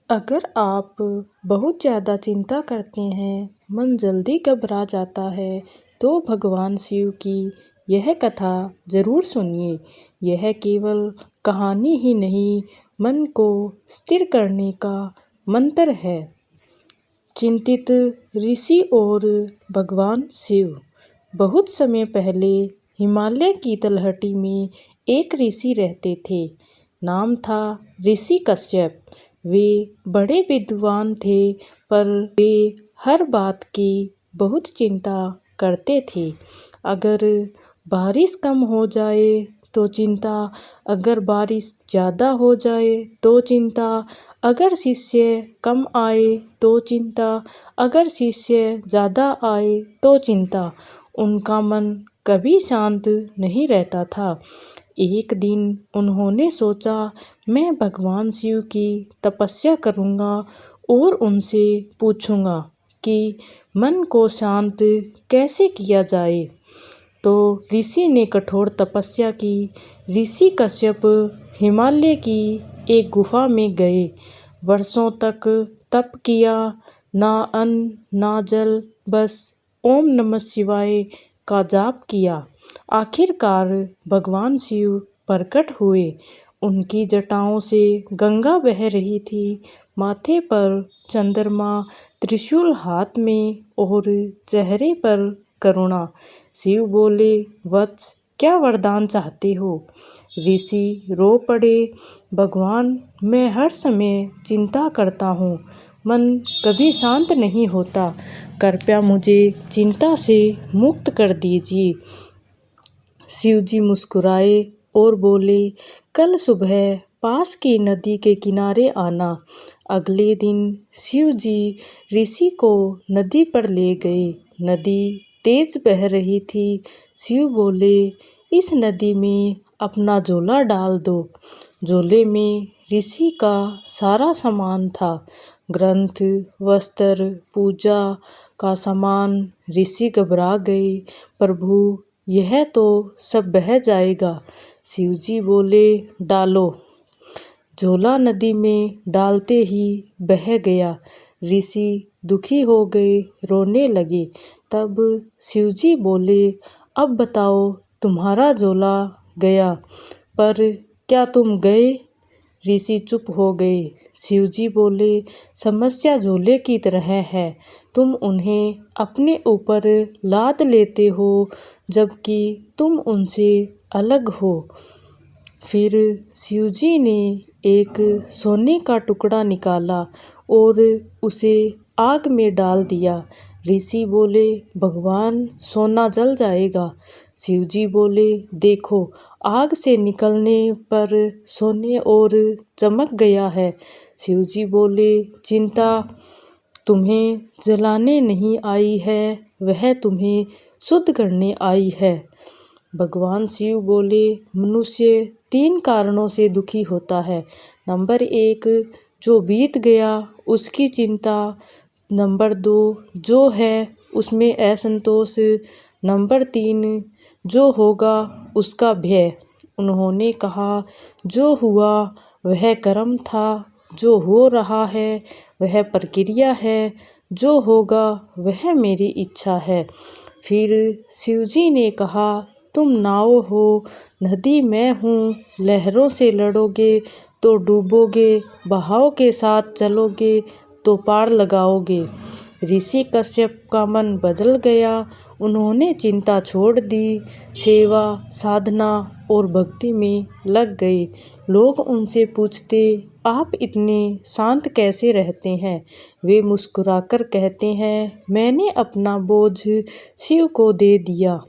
अगर आप बहुत ज़्यादा चिंता करते हैं, मन जल्दी घबरा जाता है, तो भगवान शिव की यह कथा ज़रूर सुनिए। यह केवल कहानी ही नहीं, मन को स्थिर करने का मंत्र है। चिंतित ऋषि और भगवान शिव। बहुत समय पहले हिमालय की तलहटी में एक ऋषि रहते थे। नाम था ऋषि कश्यप। वे बड़े विद्वान थे, पर वे हर बात की बहुत चिंता करते थे। अगर बारिश कम हो जाए तो चिंता, अगर बारिश ज़्यादा हो जाए तो चिंता, अगर शिष्य कम आए तो चिंता, अगर शिष्य ज़्यादा आए तो चिंता। उनका मन कभी शांत नहीं रहता था। एक दिन उन्होंने सोचा, मैं भगवान शिव की तपस्या करूँगा और उनसे पूछूँगा कि मन को शांत कैसे किया जाए। तो ऋषि ने कठोर तपस्या की। ऋषि कश्यप हिमालय की एक गुफा में गए। वर्षों तक तप किया, ना अन्न ना जल, बस ओम नमः शिवाय का जाप किया। आखिरकार भगवान शिव प्रकट हुए। उनकी जटाओं से गंगा बह रही थी, माथे पर चंद्रमा, त्रिशूल हाथ में और चेहरे पर करुणा। शिव बोले, वत्स, क्या वरदान चाहते हो? ऋषि रो पड़े, भगवान, मैं हर समय चिंता करता हूँ, मन कभी शांत नहीं होता। कृपया मुझे चिंता से मुक्त कर दीजिए। शिवजी मुस्कुराए और बोले, कल सुबह पास की नदी के किनारे आना। अगले दिन शिवजी ऋषि को नदी पर ले गए। नदी तेज बह रही थी। शिव बोले, इस नदी में अपना झोला डाल दो। झोले में ऋषि का सारा सामान था, ग्रंथ, वस्त्र, पूजा का सामान। ऋषि घबरा गए, प्रभु, यह तो सब बह जाएगा। शिवजी बोले, डालो। झोला नदी में डालते ही बह गया। ऋषि दुखी हो गए, रोने लगे। तब शिवजी बोले, अब बताओ, तुम्हारा झोला गया, पर क्या तुम गए? ऋषि चुप हो गए। शिवजी बोले, समस्या झोले की तरह है, तुम उन्हें अपने ऊपर लाद लेते हो, जबकि तुम उनसे अलग हो। फिर शिवजी ने एक सोने का टुकड़ा निकाला और उसे आग में डाल दिया। ऋषि बोले, भगवान, सोना जल जाएगा। शिवजी बोले, देखो, आग से निकलने पर सोने और चमक गया है। शिवजी बोले, चिंता तुम्हें जलाने नहीं आई है, वह तुम्हें शुद्ध करने आई है। भगवान शिव बोले, मनुष्य 3 कारणों से दुखी होता है। नंबर 1, जो बीत गया उसकी चिंता। नंबर 2, जो है उसमें असंतोष। नंबर 3, जो होगा उसका भय। उन्होंने कहा, जो हुआ वह कर्म था, जो हो रहा है वह प्रक्रिया है, जो होगा वह मेरी इच्छा है। फिर शिवजी ने कहा, तुम नाव हो, नदी मैं हूँ, लहरों से लड़ोगे तो डूबोगे, बहाव के साथ चलोगे तो पार लगाओगे। ऋषि कश्यप का मन बदल गया। उन्होंने चिंता छोड़ दी, सेवा, साधना और भक्ति में लग गए। लोग उनसे पूछते, आप इतने शांत कैसे रहते हैं? वे मुस्कुराकर कहते हैं, मैंने अपना बोझ शिव को दे दिया।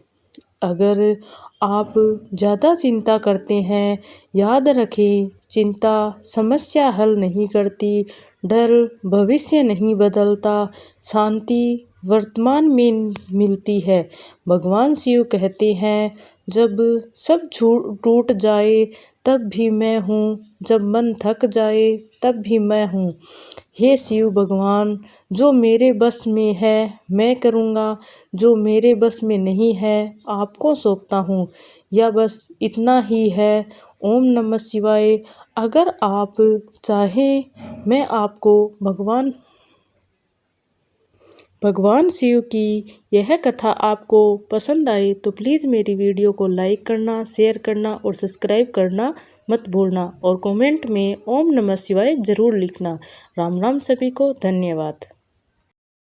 अगर आप ज़्यादा चिंता करते हैं, याद रखें, चिंता समस्या हल नहीं करती, डर भविष्य नहीं बदलता, शांति वर्तमान में मिलती है। भगवान शिव कहते हैं, जब सब टूट जाए तब भी मैं हूँ, जब मन थक जाए तब भी मैं हूँ। हे शिव भगवान, जो मेरे बस में है मैं करूँगा, जो मेरे बस में नहीं है आपको सौंपता हूँ। या बस इतना ही है। ओम नमः शिवाय। अगर आप चाहें मैं आपको भगवान शिव की यह कथा आपको पसंद आई तो प्लीज़ मेरी वीडियो को लाइक करना, शेयर करना और सब्सक्राइब करना मत भूलना और कमेंट में ओम नमः शिवाय ज़रूर लिखना। राम राम सभी को, धन्यवाद।